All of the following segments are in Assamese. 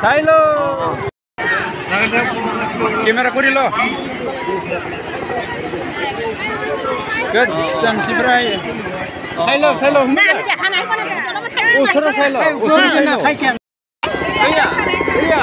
চাইলো ক্যামেৰা কৰিল চান্সি প্ৰায় চাইলো চাইলো ওসৰে চাইলো ওসৰে চাইলো ইয়া ইয়া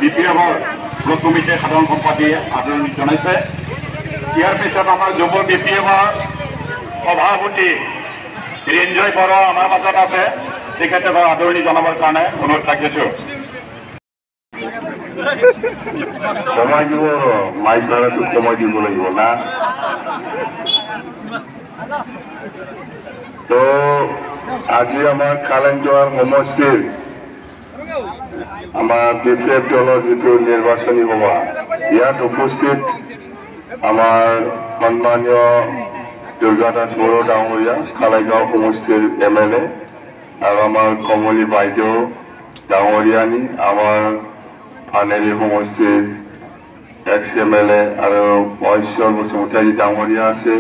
ডিপিএফৰ ব্লক কমিটিৰ সাধাৰণ সম্পাদীয়ে আদৰণি জনাইছে। ইয়াৰ পিছত আমাৰ যুৱ ডিপিএফৰ সভাপতি ৰিঞ্জয় বড়ো আমাৰ মাজত আছে, তেখেতক আদৰণি জনাবৰ কাৰণে অনুৰোধ ৰাখিছোঁ। সময় দিব মাইক ধৰাটো সময় দিব লাগিব না। তো আজি আমাৰ কালেঞ্জোৱাৰ সমষ্টিৰ আমার বিপিএফ দলের जो নির্বাচনী সভা ইয়াত উপস্থিত আমার সম্মানীয় দুর্গাদাস বড়ো ডাঙরিয়া খালাইগাঁও সমষ্টির MLA আর আমার কমলী বাইদেউ ডাঙরিয়ানি আমার পানেরি সমষ্টির ex-MLA আর মহেশ্বর বসুমতাৰী ডাঙৰিয়া আছে,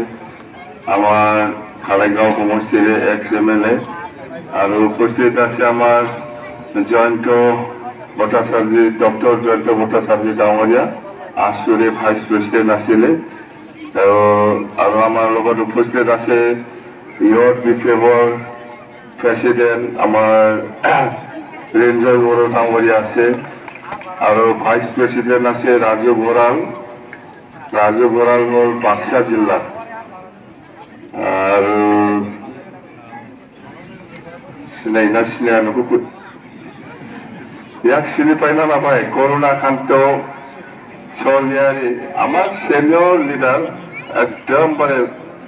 আমাৰ খালাইগাঁও সমষ্টিৰ ex-MLA আৰ উপস্থিত আছে আমাৰ জয়ন্ত ভট্টাচাৰ্য ডক্টৰ জয়ন্ত ভট্টাচাৰ্য ডাঙৰীয়া আছুৰে ভাইচ প্ৰেচিডেণ্ট আছিলে আৰু আমাৰ লগত উপস্থিত আছে ইয়ৰ বিপ্লৱৰ প্ৰেচিডেণ্ট আমাৰ ৰিঞ্জয় বড়ো ডাঙৰীয়া আছে আৰু ভাইচ প্ৰেচিডেণ্ট আছে ৰাজু বৰাল হ'ল বাক্সা জিলাত আৰু চিনাই না চিনাই নকো ইয়াক চিনি পাই না নাপায় কৰুণাকান্ত চলিয়াৰী আমাৰ সিনিয়র লিডার একদম মানে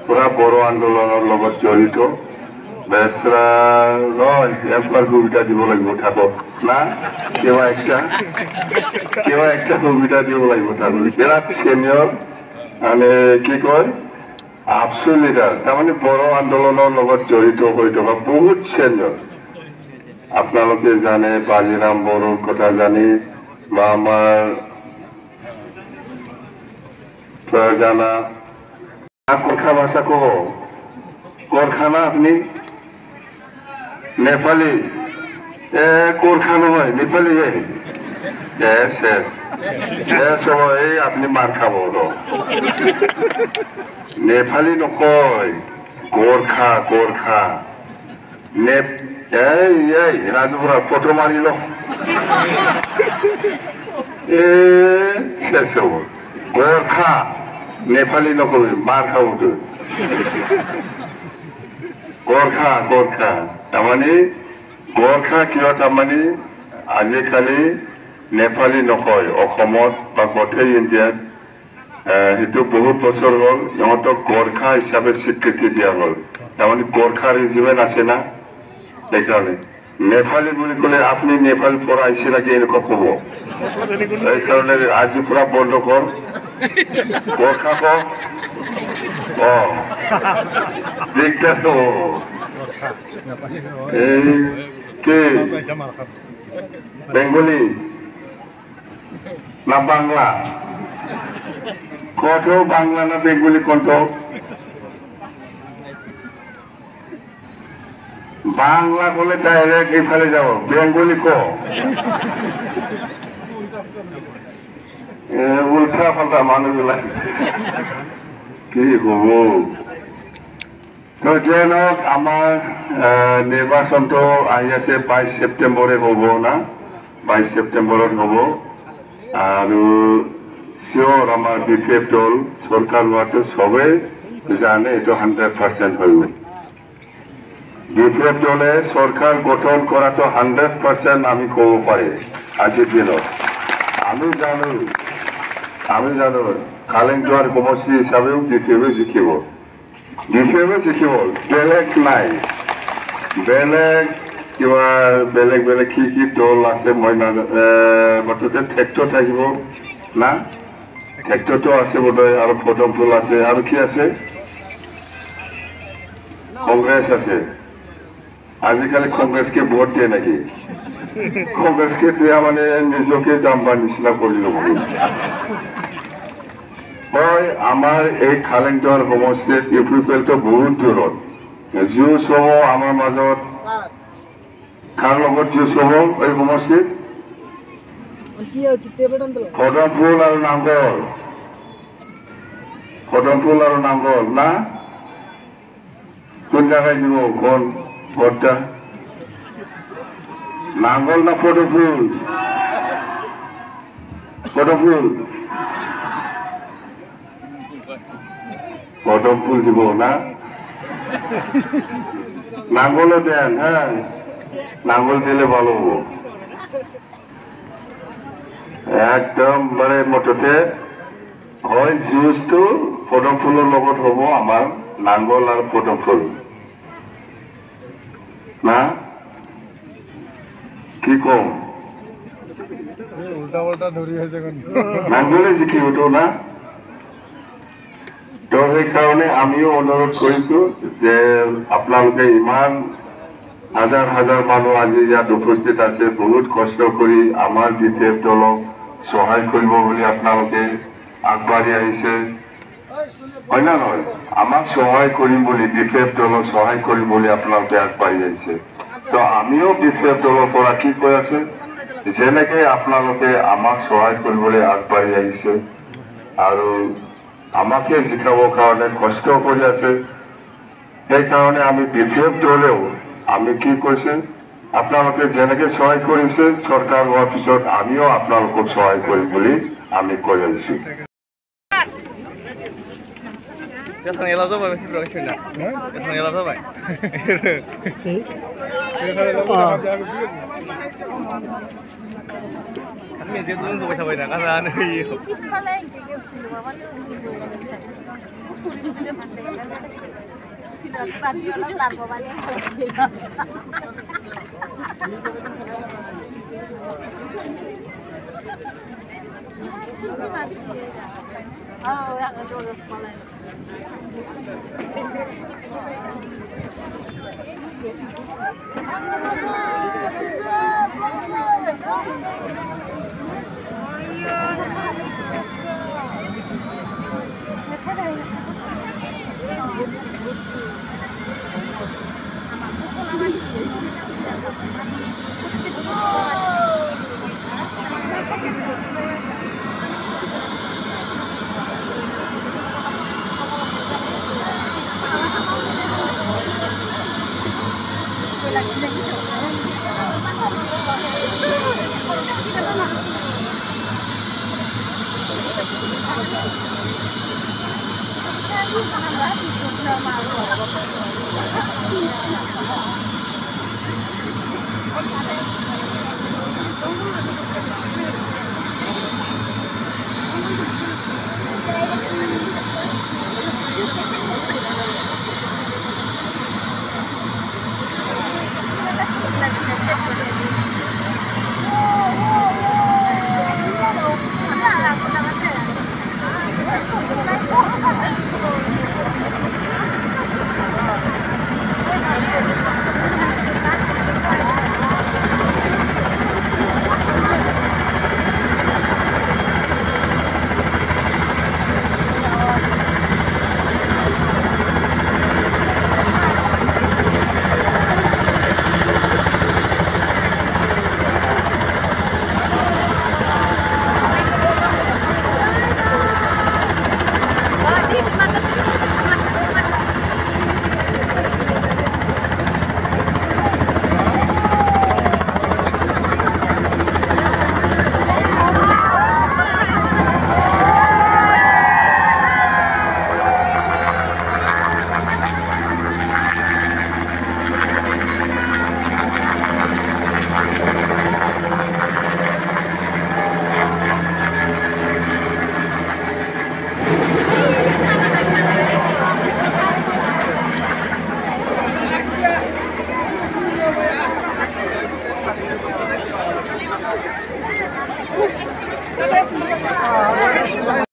পুরা বড় আন্দোলনের লগত জড়িত। বেচরা নয় একবার সুবিধা দিব লাগিব থাকক না, কেবা একটা সুবিধা দিব লাগিব থাকক। বিরাট সিনিয়র মানে কি কয় আপসু লিডার, তার মানে বড় আন্দোলনের লগত জড়িত হৈ থকা বহুত সিনিয়র। আপনালোকে জানে বাজিরাম বড়োর কথা জানি বা আমার জানা কোরখা ভাষা কহ কোরখানা আপনি নেপালি কোরখা নহয় নেপালি এই আপনি মার খাব নেপালি নকয় গোর্খা গোর্খা এই রাজপুরা ফটো মারিল গোর্খা নেপালি নকবি মার খাব গোর্খা গোর্খা তাৰমানে গোৰ্খা কিয় তাৰমানে আজিকালি নেপালি নকয় অসমত বা গোটেই ইণ্ডিয়াত সেইটো বহুত বছৰ হ'ল ইহঁতক গোৰ্খা হিচাপে স্বীকৃতি দিয়া হ'ল। তাৰমানে গোৰ্খা ৰেজিমেণ্ট আছে না, সেইকাৰণে নেপালী বুলি ক'লে আপুনি নেপাল পৰা আহিছে নেকি এনেকুৱা ক'ব। সেইকাৰণে আজিৰ পৰা বন্ধ কৰ গোৰ্খা ক দিগদাৰ এই কি বেঙ্গলি না বাংলা কত বাংলা না বেঙ্গলি কত বাংলা বলে ডাইরেক্ট এফালে যাব বেঙ্গলি ক উল্টা পাল্টা মানুষগুলা কি হব তো যেন আমার নির্বাচনটো আহি আছে 22 সেপ্টেম্বরে হব না 22 সেপ্টেম্বৰত হব আৰু শিওর আমার বিপিএফ দল সরকার হওয়াতে সবে জানে এটা 100% হইব বিপিএফ দলে সরকার গঠন করাটো 100% আমি কব পারি আজির দিনত আমি জানো কালিংজোয়ার সমষ্টি হিসাবেও বিপিএফে জিকিব বেলেগ নাই বেলেগ কিবা বেলেগ কি দল আছে মই মুঠতে ট্ৰেক্টৰ থাকিব না ট্ৰেক্টৰটো আছে বোধহয় আৰু পদম ফুল আছে আৰু কি আছে কংগ্ৰেছ আছে আজিকালি কংগ্ৰেছকে ভোট দিয়ে নাকি কংগ্ৰেছকে দিয়া মানে নিজকে জাম্বা নিচিনা কৰি ল'ব হয় আমাৰ এই খালেংজোৱাৰ সমষ্টিত ইউপিপিএলটো বহুত দূৰত যুঁজ হ'ব আমাৰ মাজত কাৰ লগত যুঁজ হ'ব এই সমষ্টিত পদম ফুল আৰু নাঙ্গল না কোন জায়গায় দিব কোন ভোটটা নাঙ্গল না পদম ফুল দিব না নাঙ্গলও দেন হ্যাঁ নাঙ্গল দিলে ভালো হবো একদম মানে মুঠতে হয় যুঁজটো পদম ফুলৰ লগত হ'ব আমাৰ নাঙ্গল আৰু পদম ফুল না কি কম নাঙ্গলে জিকিবতো না তো সেইকাৰণে আমিও অনুৰোধ কৰিছো যে আপোনালোকে ইমান হাজাৰ মানুহ আজি ইয়াত উপস্থিত আছে বহুত কষ্ট কৰি আমাৰ বিপিএফ দলক সহায় কৰিব বুলি আপোনালোকে আগবাঢ়ি আহিছে হয় না নহয় আমাক সহায় কৰিম বুলি বিপিএফ দলক সহায় কৰিম বুলি আপোনালোকে আগবাঢ়ি আহিছে তো আমিও বিপিএফ দলৰ পৰা কি কৈ আছে যেনেকে আপোনালোকে আমাক সহায় কৰিবলৈ আগবাঢ়ি আহিছে আৰু আমাকে জিকাবৰ কাৰণে কষ্ট কৰি আছে সেইকাৰণে আমি বিপিএফ দলেও আমি কি কৈছে আপোনালোকে যেনেকে সহায় কৰিছে চৰকাৰ হোৱাৰ পিছত আমিও আপোনালোকক সহায় কৰিম বুলি আমি কৈ আহিছো Terima kasih.